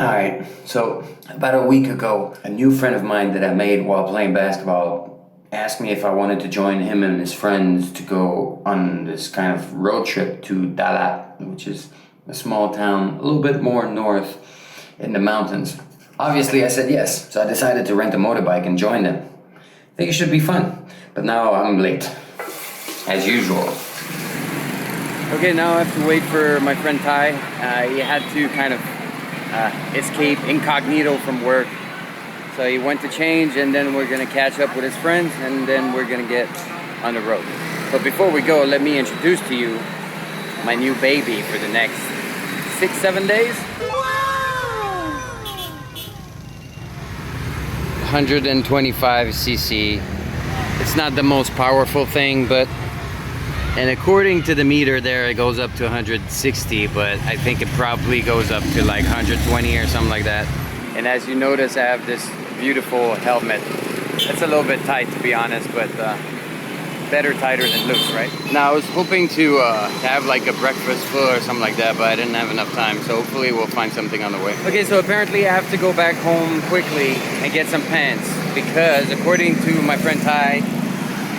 Alright, so about a week ago, a new friend of mine that I made while playing basketball asked me if I wanted to join him and his friends to go on this kind of road trip to Dalat, which is a small town a little bit more north in the mountains. Obviously I said yes, so I decided to rent a motorbike and join them. I think it should be fun, but now I'm late, as usual. Okay, now I have to wait for my friend Ty. He had to kind of escape incognito from work. So he went to change, and then we're gonna catch up with his friends, and then we're gonna get on the road. But before we go, let me introduce to you my new baby for the next 6-7 days. Wow! 125cc. It's not the most powerful thing, and according to the meter there, it goes up to 160, but I think it probably goes up to like 120 or something like that. And as you notice, I have this beautiful helmet. It's a little bit tight, to be honest, but better tighter than loose, right? Now, I was hoping to have like a breakfast full or something like that, but I didn't have enough time, so hopefully we'll find something on the way. Okay, so apparently I have to go back home quickly and get some pants, because according to my friend Ty,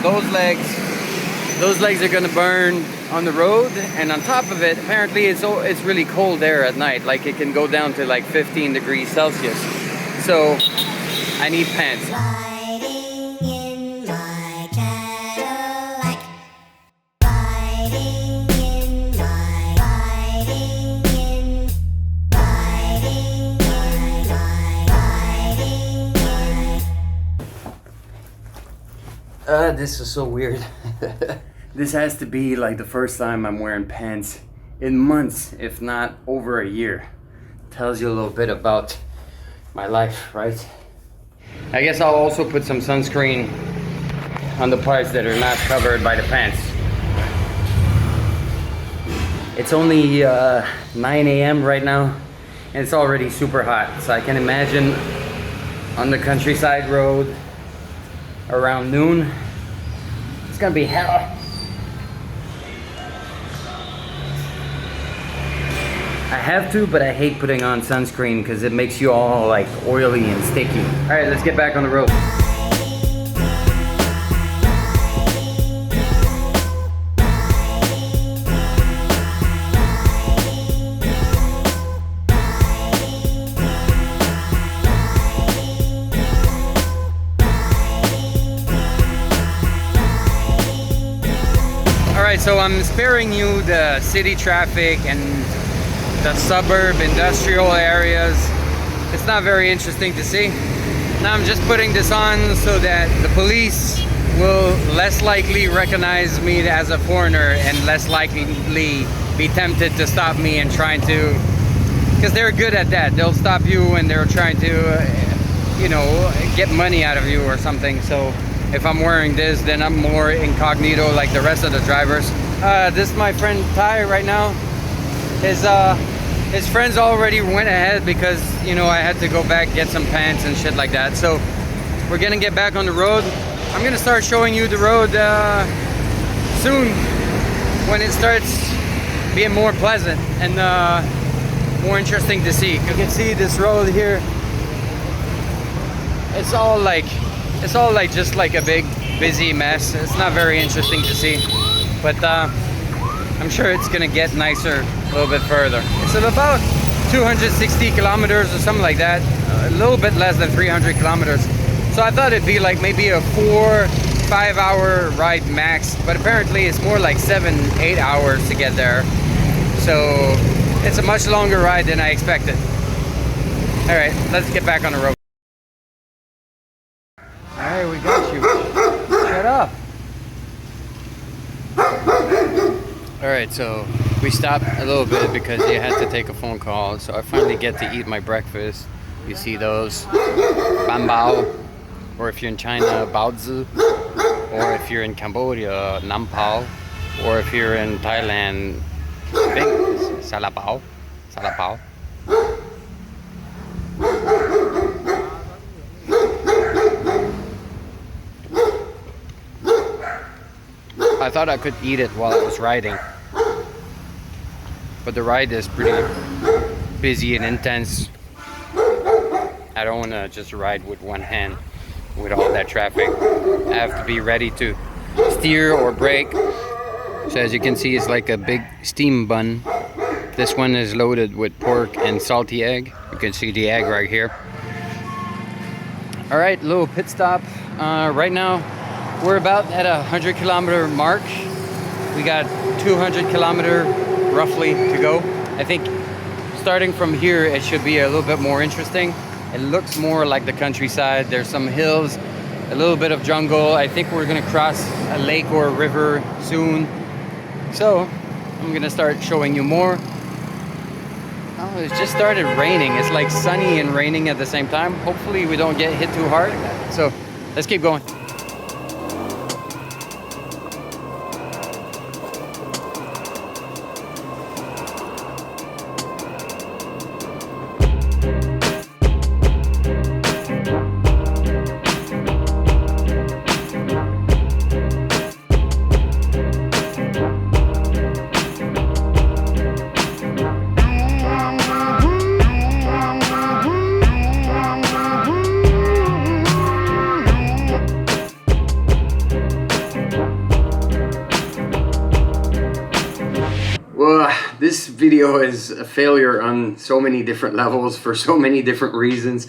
those legs are gonna burn on the road, and on top of it, apparently it's really cold there at night. Like it can go down to like 15 degrees Celsius. So I need pants. Riding in my Cadillac. Riding in my riding in riding in my This is so weird. This has to be like the first time I'm wearing pants in months, if not over a year. Tells you a little bit about my life, right? I guess I'll also put some sunscreen on the parts that are not covered by the pants. It's only 9 a.m. right now, and it's already super hot. So I can imagine on the countryside road around noon, it's gonna be hell. I have to, but I hate putting on sunscreen because it makes you all like oily and sticky. All right, let's get back on the road. All right, so I'm sparing you the city traffic and the suburb industrial areas. It's not very interesting to see. Now I'm just putting this on so that the police will less likely recognize me as a foreigner and less likely be tempted to stop me and trying to, because they're good at that. They'll stop you when they're trying to, you know, get money out of you or something. So if I'm wearing this, then I'm more incognito like the rest of the drivers. This is my friend Ty right now. His friends already went ahead because, you know, I had to go back, get some pants and shit like that. So we're gonna get back on the road. I'm gonna start showing you the road soon when it starts being more pleasant and more interesting to see. You can see this road here. It's all like just like a big busy mess. It's not very interesting to see, but I'm sure it's gonna get nicer a little bit further. It's at about 260 kilometers or something like that, a little bit less than 300 kilometers. So I thought it'd be like maybe a 4-5 hour ride max, but apparently it's more like 7-8 hours to get there. So it's a much longer ride than I expected. All right, let's get back on the road. All right, we got you. Shut up. All right, so we stopped a little bit because you had to take a phone call. So I finally get to eat my breakfast. You see those, bam bao, or if you're in China, baozi, or if you're in Cambodia, nam pao, or if you're in Thailand, salapao, salapao. I thought I could eat it while I was riding, but the ride is pretty busy and intense. I don't want to just ride with one hand with all that traffic. I have to be ready to steer or brake. So as you can see, it's like a big steam bun. This one is loaded with pork and salty egg. You can see the egg right here. All right, little pit stop. Right now, we're about at a 100-kilometer mark. We got 200 kilometer roughly to go. I think starting from here, it should be a little bit more interesting. It looks more like the countryside. There's some hills, a little bit of jungle. I think we're gonna cross a lake or a river soon. So I'm gonna start showing you more. Oh, it just started raining. It's like sunny and raining at the same time. Hopefully we don't get hit too hard. So let's keep going. Well, this video is a failure on so many different levels for so many different reasons.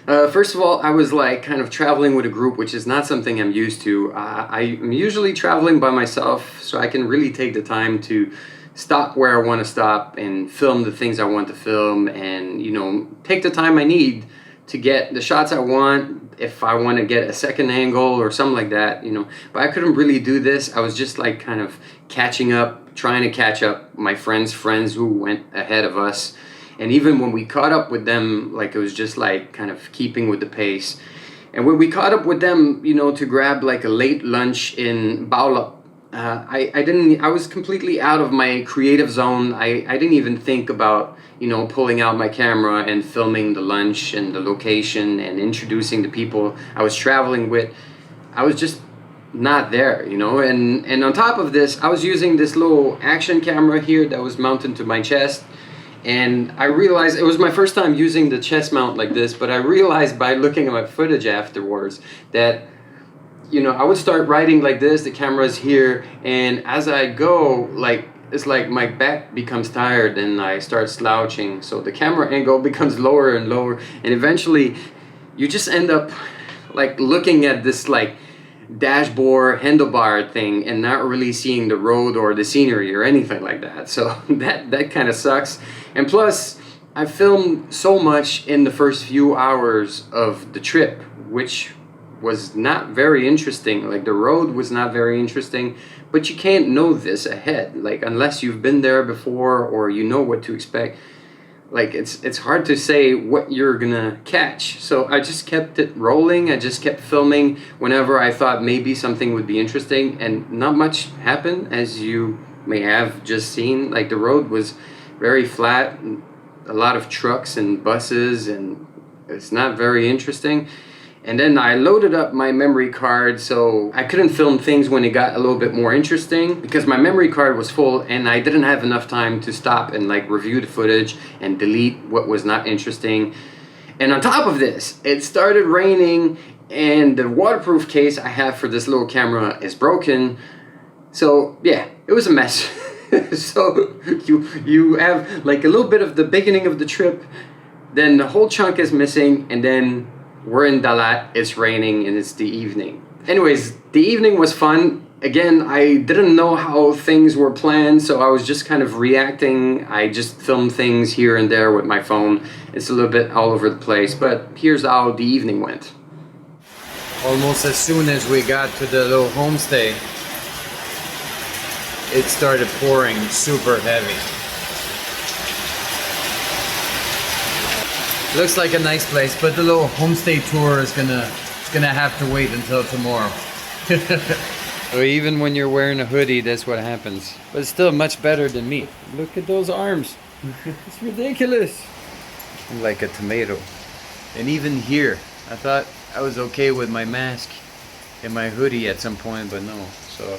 First of all, I was like kind of traveling with a group, which is not something I'm used to. I'm usually traveling by myself, so I can really take the time to stop where I want to stop and film the things I want to film, and you know, take the time I need to get the shots I want, if I want to get a second angle or something like that, you know. But I couldn't really do this. I was just like kind of catching up, trying to catch up my friends who went ahead of us. And even when we caught up with them, like it was just like kind of keeping with the pace. And when we caught up with them, you know, to grab like a late lunch in Dalat, I was completely out of my creative zone. I didn't even think about, you know, pulling out my camera and filming the lunch and the location and introducing the people I was traveling with. I was just not there, you know. And on top of this, I was using this little action camera here that was mounted to my chest. And I realized, it was my first time using the chest mount like this, but I realized by looking at my footage afterwards that, you know, I would start riding like this, the camera's here, and as I go, like, it's like my back becomes tired and I start slouching, so the camera angle becomes lower and lower, and eventually you just end up like looking at this like dashboard handlebar thing and not really seeing the road or the scenery or anything like that. So that kind of sucks. And plus, I filmed so much in the first few hours of the trip, which was not very interesting. Like the road was not very interesting, but you can't know this ahead, like unless you've been there before or you know what to expect. Like it's hard to say what you're gonna catch. So I just kept it rolling. I just kept filming whenever I thought maybe something would be interesting, and not much happened, as you may have just seen. Like the road was very flat, a lot of trucks and buses, and it's not very interesting. And then I loaded up my memory card, so I couldn't film things when it got a little bit more interesting because my memory card was full and I didn't have enough time to stop and like review the footage and delete what was not interesting. And on top of this, it started raining and the waterproof case I have for this little camera is broken. So yeah, it was a mess. So you have like a little bit of the beginning of the trip, then the whole chunk is missing, and then we're in Dalat, it's raining, and it's the evening. Anyways, the evening was fun. Again, I didn't know how things were planned, so I was just kind of reacting. I just filmed things here and there with my phone. It's a little bit all over the place, but here's how the evening went. Almost as soon as we got to the little homestay, it started pouring super heavy. Looks like a nice place, but the little homestay tour is gonna have to wait until tomorrow. So even when you're wearing a hoodie, that's what happens. But it's still much better than me. Look at those arms. It's ridiculous. I'm like a tomato. And even here, I thought I was okay with my mask and my hoodie at some point, but no. So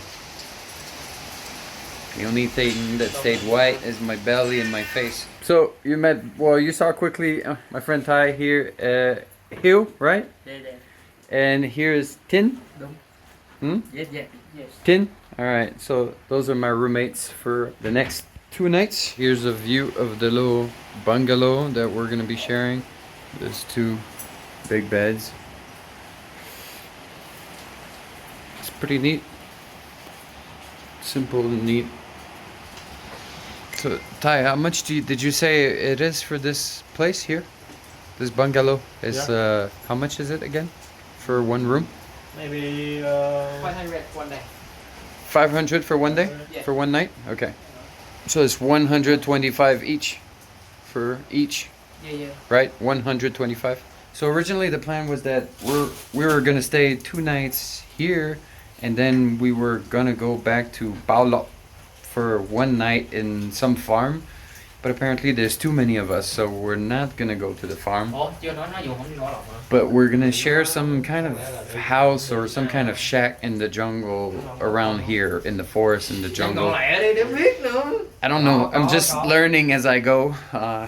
the only thing that stayed white is my belly and my face. So you saw quickly my friend Ty here. Hill, right? Yeah. And here's Tin. Yes. Tin. All right. So those are my roommates for the next 2 nights. Here's a view of the little bungalow that we're gonna be sharing. There's 2 big beds. It's pretty neat. Simple and neat. So Ty, how much did you say it is for this place here? This bungalow is how much is it again for one room? Maybe 500 one day. 500 for one day? Yeah. For one night? Okay. So it's 125 each for each, Yeah. right? 125. So originally the plan was that we were gonna stay 2 nights here, and then we were gonna go back to Dalat for 1 night in some farm. But apparently there's too many of us, so we're not gonna go to the farm. Ủa, chưa nói nó dùng không đi gõ lọc hả? But we're gonna share some kind of house or some kind of shack in the jungle around here, in the forest, in the Còn jungle. lẹ đi, để biết nữa. I don't know. I'm just learning as I go. Đó.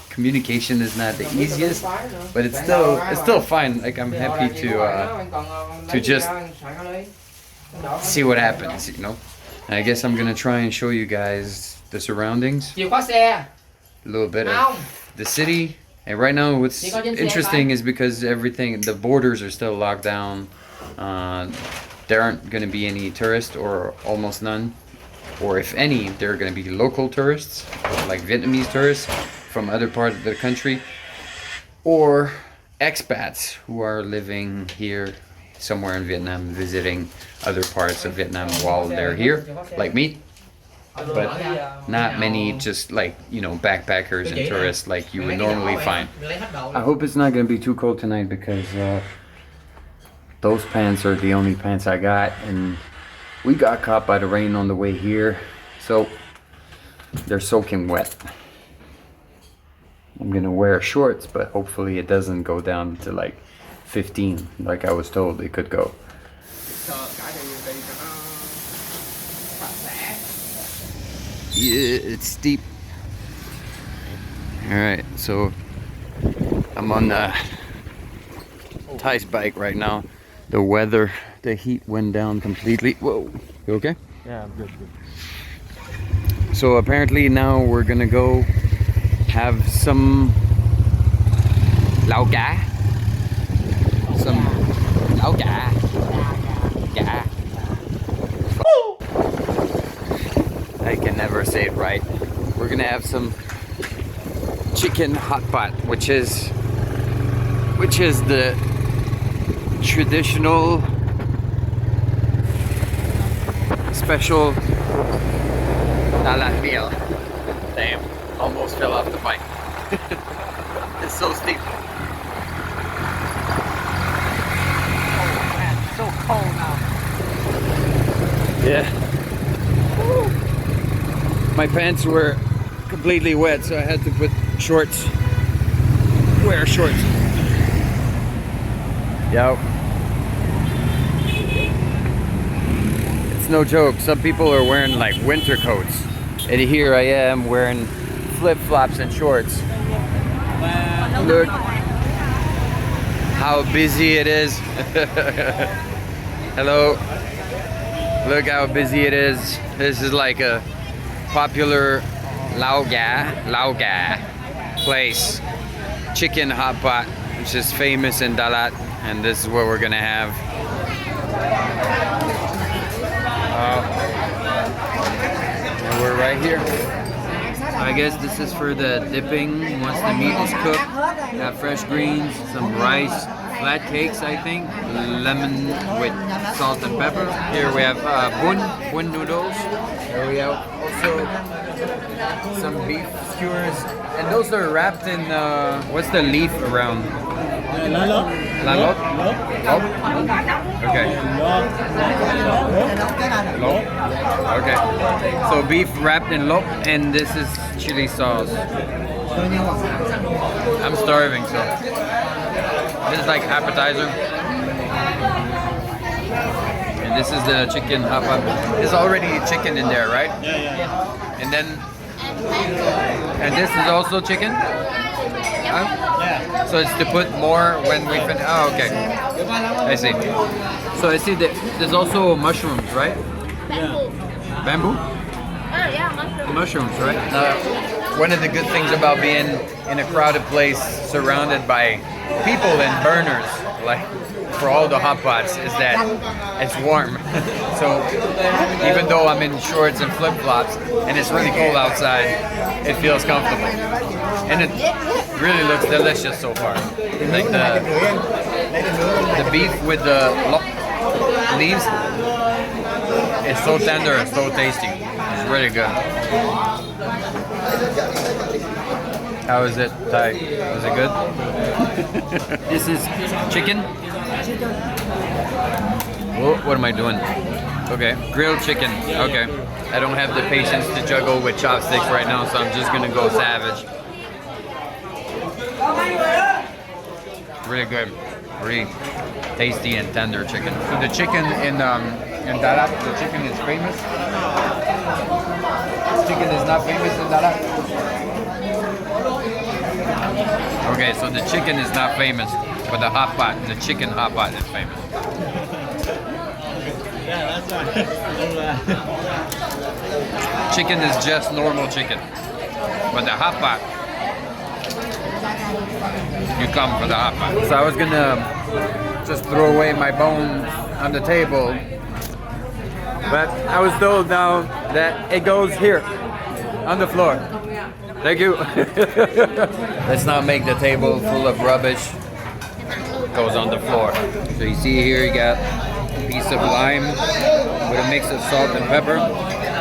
Communication is not the easiest, but it's still fine. Like I'm happy to just see what happens, you know. And I guess I'm gonna try and show you guys the surroundings, Chìa khóa xe. a little bit Không. of the city. And right now, what's interesting is because the borders are still locked down. There aren't gonna be any tourists, or almost none. Or if any, they're gonna be local tourists, like Vietnamese tourists from other parts of the country, or expats who are living here somewhere in Vietnam, visiting other parts of Vietnam while they're here, like me. But not many, just like, you know, backpackers and tourists like you would normally find. I hope it's not gonna be too cold tonight, because those pants are the only pants I got, and we got caught by the rain on the way here, so they're soaking wet. I'm gonna wear shorts, but hopefully it doesn't go down to like 15, like I was told it could go. Yeah, it's steep. Alright, so I'm on Ty's bike right now. The weather, the heat went down completely. Whoa, you okay? Yeah, I'm good. So apparently now we're gonna go have some lao cá. Some lao cá. Cá. I can never say it right. We're gonna have some chicken hot pot, which is the traditional special Dalat meal. Damn, almost fell off the bike. It's so steep. Oh man, it's so cold now. Yeah. My pants were completely wet, so I had to put shorts. Wear shorts. Yo. It's no joke. Some people are wearing like winter coats. And here I am wearing flip-flops and shorts. Look how busy it is. Hello. Look how busy it is. This is like a popular lao ga place. Chicken hot pot, which is famous in Dalat. And this is what we're gonna have. And we're right here. I guess this is for the dipping once the meat is cooked. Got fresh greens, some rice, flat cakes, I think, lemon with salt and pepper. Here we have bun noodles. Here we have also some beef skewers, and those are wrapped in what's the leaf around? Lalot. Lalot? Lop? Okay. Lop? Okay. So beef wrapped in lop, and this is chili sauce. I'm starving, so this is like appetizer. And this is the chicken hot pot. There's already chicken in there, right? Yeah. And then And this is also chicken? Huh? Yeah. So it's to put more when we finish. Oh, okay. I see. So I see that there's also mushrooms, right? Bamboo? Mushrooms, right? One of the good things about being in a crowded place surrounded by people and burners, like for all the hot pots, is that it's warm. So even though I'm in shorts and flip-flops and it's really cold outside, it feels comfortable. And it really looks delicious so far. Like the beef with the leaves, it's so tender and so tasty. It's really good. How is it, Ty? Was it good? This is chicken. What am I doing? Okay, grilled chicken. Okay. I don't have the patience to juggle with chopsticks right now, so I'm just gonna go savage. Really good. Really tasty and tender chicken. So the chicken in Dalat, the chicken is famous. Chicken is not famous in Dalat. Okay, so the chicken is not famous, but the hot pot, the chicken hot pot is famous. Yeah, that's right. Chicken is just normal chicken, but the hot pot, you come for the hot pot. So I was gonna just throw away my bones on the table, but I was told now that it goes here, on the floor. Thank you. Let's not make the table full of rubbish. It goes on the floor. So you see here, you got a piece of lime with a mix of salt and pepper.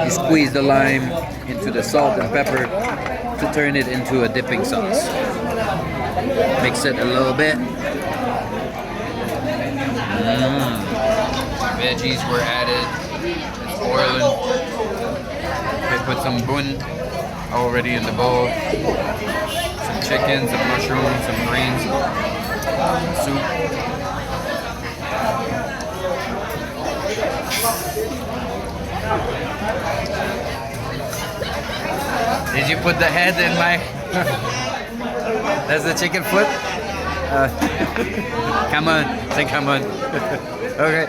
You squeeze the lime into the salt and pepper to turn it into a dipping sauce. Mix it a little bit. Veggies were added. It's boiling. We put some bun already in the bowl. Some chicken, some mushrooms, some greens, soup. Did you put the head in my... That's the chicken foot? Come on, say come on. Okay.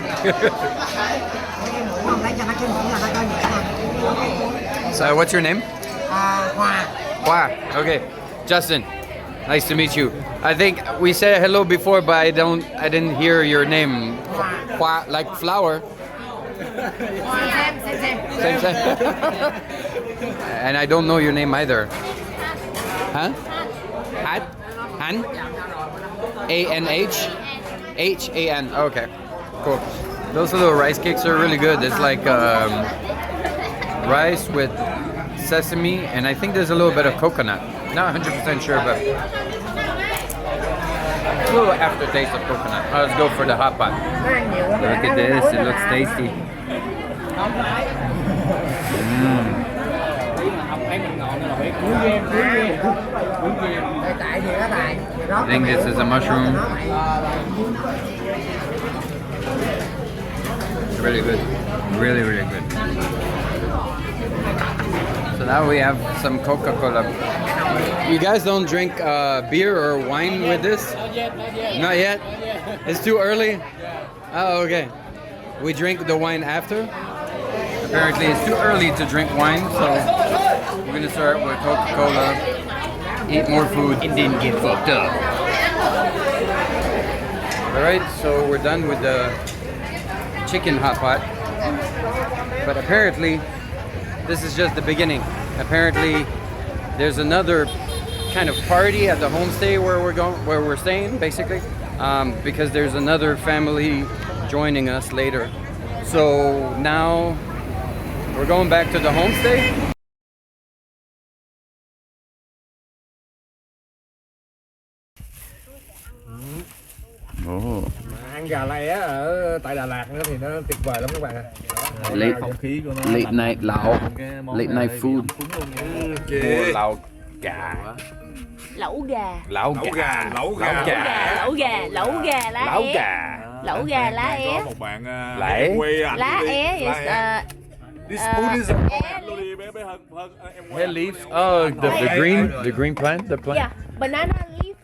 So what's your name? Hua. Okay. Justin. Nice to meet you. I think we said hello before, but I didn't hear your name. Hua, like flower. Same. And I don't know your name either. Huh? Han? A-N-H? H-A-N. Okay. Cool. Those little rice cakes are really good. It's like rice with sesame, and I think there's a little bit of coconut. Not 100% sure, but a little aftertaste of coconut. Let's go for the hot pot. Look at this, it looks tasty. I think this is a mushroom. It's really good. Really, really good. So now we have some Coca-Cola. You guys don't drink beer or wine with this? Not yet? It's too early? Oh, okay. We drink the wine after? Apparently it's too early to drink wine, so we're gonna start with Coca-Cola, eat more food, and then get fucked up. Alright, so we're done with the chicken hot pot. But apparently, this is just the beginning. Apparently, there's another kind of party at the homestay where we're staying, basically, because there's another family joining us later. So now we're going back to the homestay. Ăn gà này á ở tại Đà Lạt thì nó tuyệt vời lắm các bạn ạ. Late night Lào. Late night food. Lẩu gà. Lẩu gà. Lẩu gà. Lẩu gà lá Lẩu é. gà. Lẩu gà lá é. Một bạn Lẩu. quay ảnh Lá é is This food is é. luôn đi bé bé Hân. Hair leaves. Oh, the green plant, the plant. Yeah, banana leaf.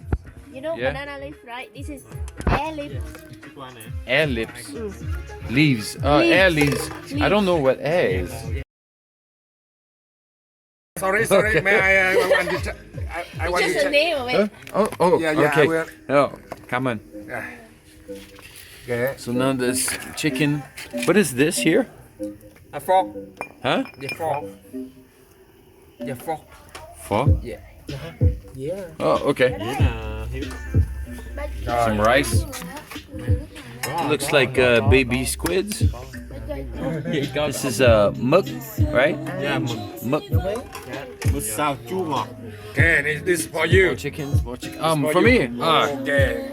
You know Yeah. banana leaf, right? This is air leaf. Air lips. Leaves. Air leaves. I don't know what air is. Sorry, Okay. may I want to I want to Just a check. name of it. Oh, Yeah, I okay. will. Oh, come on. Okay. So now this chicken. What is this here? A fork. Huh? The fork. The fork. Pho? Yeah. Oh, okay. Some rice. Looks like baby squids. This is mực, right? Yeah, Mực. mực xào chua ngọt. Okay, this is for you. More chickens. For me. Okay.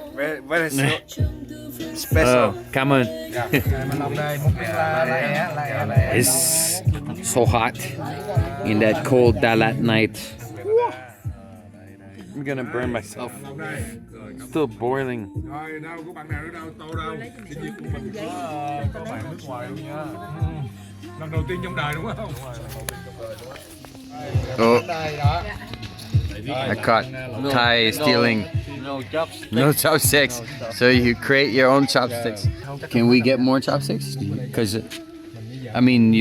Very special. Come on. It's It's so hot in that cold Dalat night. I'm gonna burn myself. Still boiling. Rồi đâu có bạn nào nữa đâu, tô đâu. Cái việc của mình có bạn nước ngoài luôn nha. Lần đầu tiên trong đời đúng không? Oh, I caught Thai stealing. No chopsticks. No chopsticks. So you create your own chopsticks. Can we get more chopsticks? Because I mean,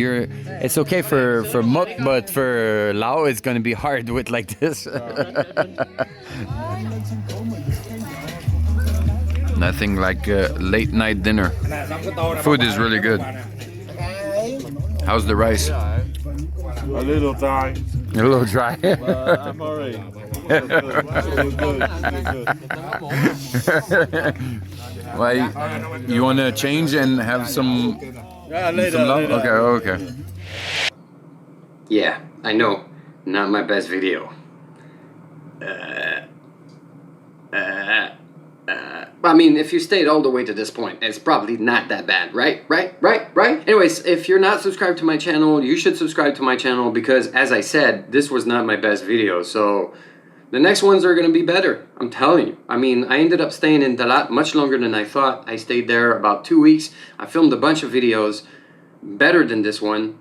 it's okay for muk, but for Lao, it's gonna be hard with like this. Nothing like late night dinner. Food is really good. How's the rice? A little dry. A little dry. I'm alright. Why? You want to change and have some? Some love? Okay. Yeah, I know. Not my best video. I mean, if you stayed all the way to this point, it's probably not that bad, right? Anyways, if you're not subscribed to my channel, you should subscribe to my channel because, as I said, this was not my best video. So the next ones are going to be better. I'm telling you. I mean, I ended up staying in Dalat much longer than I thought. I stayed there about 2 weeks. I filmed a bunch of videos better than this one.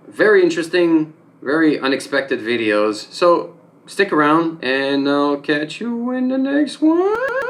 Very interesting, very unexpected videos. So stick around and I'll catch you in the next one.